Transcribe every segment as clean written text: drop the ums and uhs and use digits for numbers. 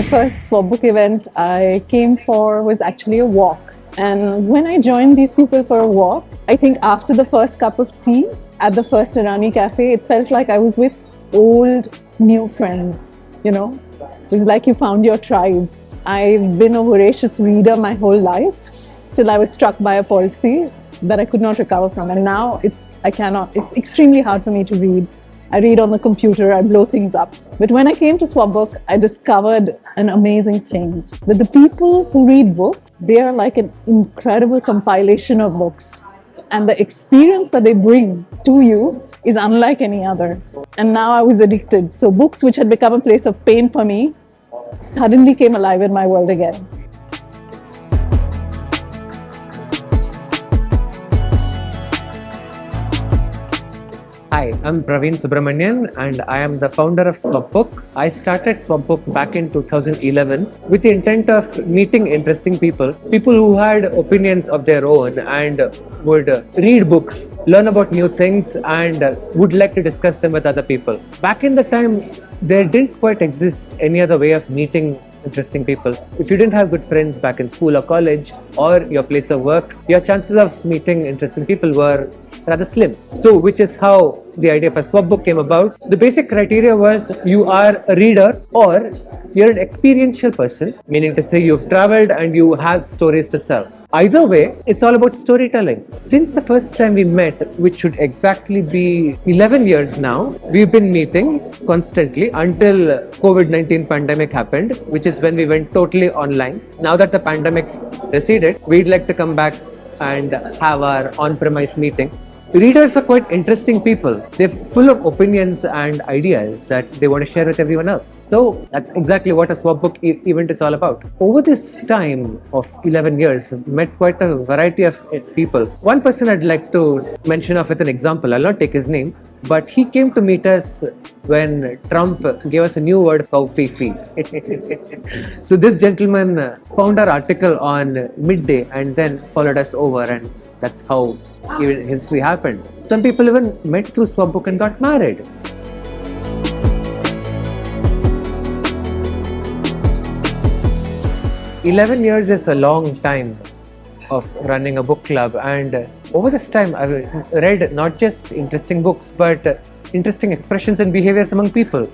The first SwapBook event I came for was actually a walk. And when I joined these people for a walk, I think after the first cup of tea at the first Irani cafe, it felt like I was with old, new friends, you know. It was like you found your tribe. I've been a voracious reader my whole life till I was struck by a palsy that I could not recover from. And now it's extremely hard for me to read. I read on the computer, I blow things up. But when I came to SwapBook, I discovered an amazing thing, that the people who read books, they are like an incredible compilation of books. And the experience that they bring to you is unlike any other. And now I was addicted. So books which had become a place of pain for me suddenly came alive in my world again. Hi, I'm Pravin Subramanian and I am the founder of SwapBook. I started SwapBook back in 2011 with the intent of meeting interesting people who had opinions of their own and would read books, learn about new things and would like to discuss them with other people. Back in the time, there didn't quite exist any other way of meeting interesting people. If you didn't have good friends back in school or college or your place of work, your chances of meeting interesting people were rather slim. So, which is how the idea for SwapBook came about. The basic criteria was you are a reader or you're an experiential person, meaning to say you've traveled and you have stories to sell. Either way, it's all about storytelling. Since the first time we met, which should exactly be 11 years now, we've been meeting constantly until COVID-19 pandemic happened, which is when we went totally online. Now that the pandemic's receded, we'd like to come back and have our on-premise meeting. Readers are quite interesting people. They're full of opinions and ideas that they want to share with everyone else. So that's exactly what a SwapBook event is all about. Over this time of 11 years, I've met quite a variety of people. One person I'd like to mention of with an example, I'll not take his name, but he came to meet us when Trump gave us a new word called Fifi. So this gentleman found our article on Midday and then followed us over, and that's how even history happened. Some people even met through SwapBook and got married. "11 years is a long time of running a book club, and over this time I've read not just interesting books but interesting expressions and behaviors among people.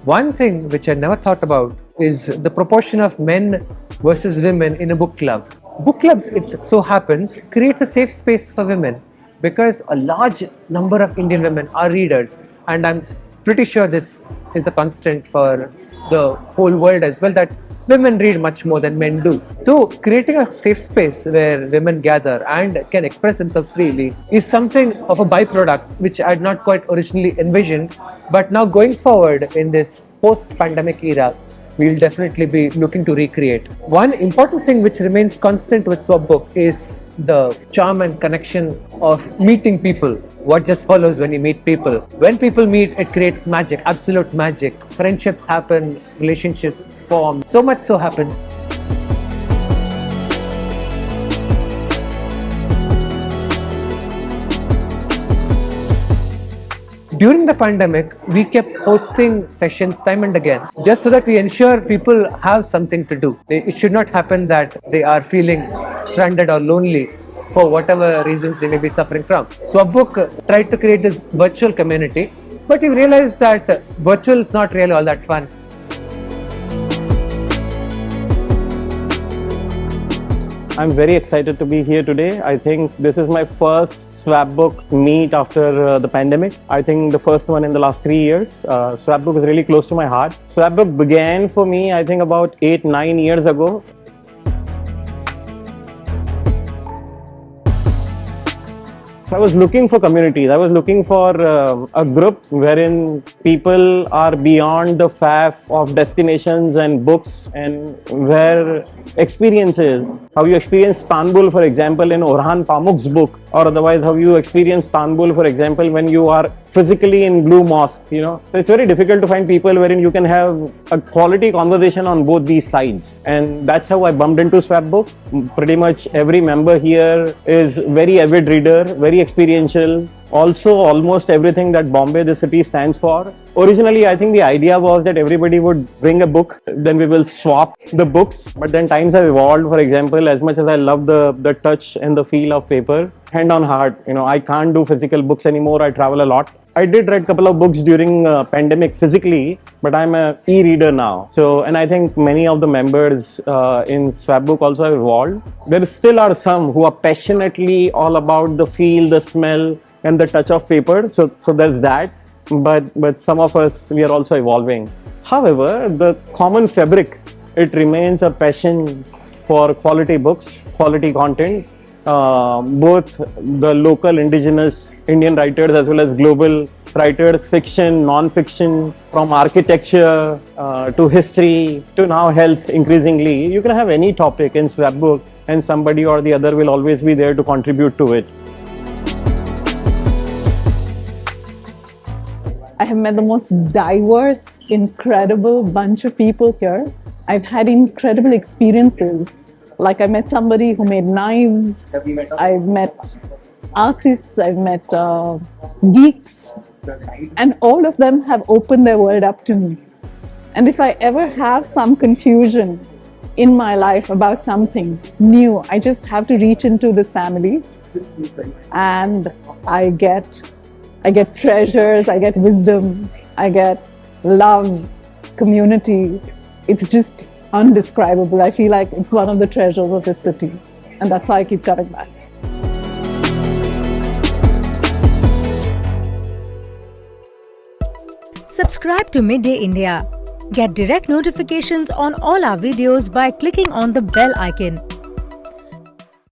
One thing which I never thought about is the proportion of men versus women in a book club. Book clubs, it so happens, creates a safe space for women because a large number of Indian women are readers, and I'm pretty sure this is a constant for the whole world as well, that women read much more than men do. So creating a safe space where women gather and can express themselves freely is something of a byproduct which I had not quite originally envisioned, but now going forward in this post-pandemic era, we'll definitely be looking to recreate. One important thing which remains constant with SwapBook is the charm and connection of meeting people. What just follows when you meet people? When people meet, it creates magic, absolute magic. Friendships happen, relationships form. So much so happens. During the pandemic, we kept hosting sessions time and again, just so that we ensure people have something to do. It should not happen that they are feeling stranded or lonely for whatever reasons they may be suffering from. SwapBook tried to create this virtual community, but we realized that virtual is not really all that fun. I'm very excited to be here today. I think this is my first SwapBook meet after the pandemic. I think the first one in the last 3 years. SwapBook is really close to my heart. SwapBook began for me, I think, about 8-9 years ago. So I was looking for communities. I was looking for a group wherein people are beyond the faff of destinations and books, and where experiences, how you experience Istanbul, for example, in Orhan Pamuk's book, or otherwise how you experience Istanbul, for example, when you are physically in Blue Mosque, So it's very difficult to find people wherein you can have a quality conversation on both these sides. And that's how I bumped into SwapBook. Pretty much every member here is very avid reader, very experiential, Also, almost everything that Bombay, the city, stands for. Originally, I think the idea was that everybody would bring a book, then we will swap the books. But then times have evolved. For example, as much as I love the touch and the feel of paper, hand on heart, I can't do physical books anymore. I travel a lot. I did read a couple of books during pandemic physically, but I'm an e-reader now. So, and I think many of the members in SwapBook also have evolved. There still are some who are passionately all about the feel, the smell, and the touch of paper. So there's that. But some of us, we are also evolving. However, the common fabric, it remains a passion for quality books, quality content. Both the local indigenous Indian writers as well as global writers, fiction, non-fiction, from architecture to history to now health increasingly. You can have any topic in SwapBook and somebody or the other will always be there to contribute to it. I have met the most diverse, incredible bunch of people here. I've had incredible experiences. Like I met somebody who made knives. I've met artists. I've met geeks. And all of them have opened their world up to me. And if I ever have some confusion in my life about something new, I just have to reach into this family. And I get treasures, I get wisdom, I get love, community. It's just undescribable. I feel like it's one of the treasures of this city. And that's why I keep coming back. Subscribe to Midday India. Get direct notifications on all our videos by clicking on the bell icon.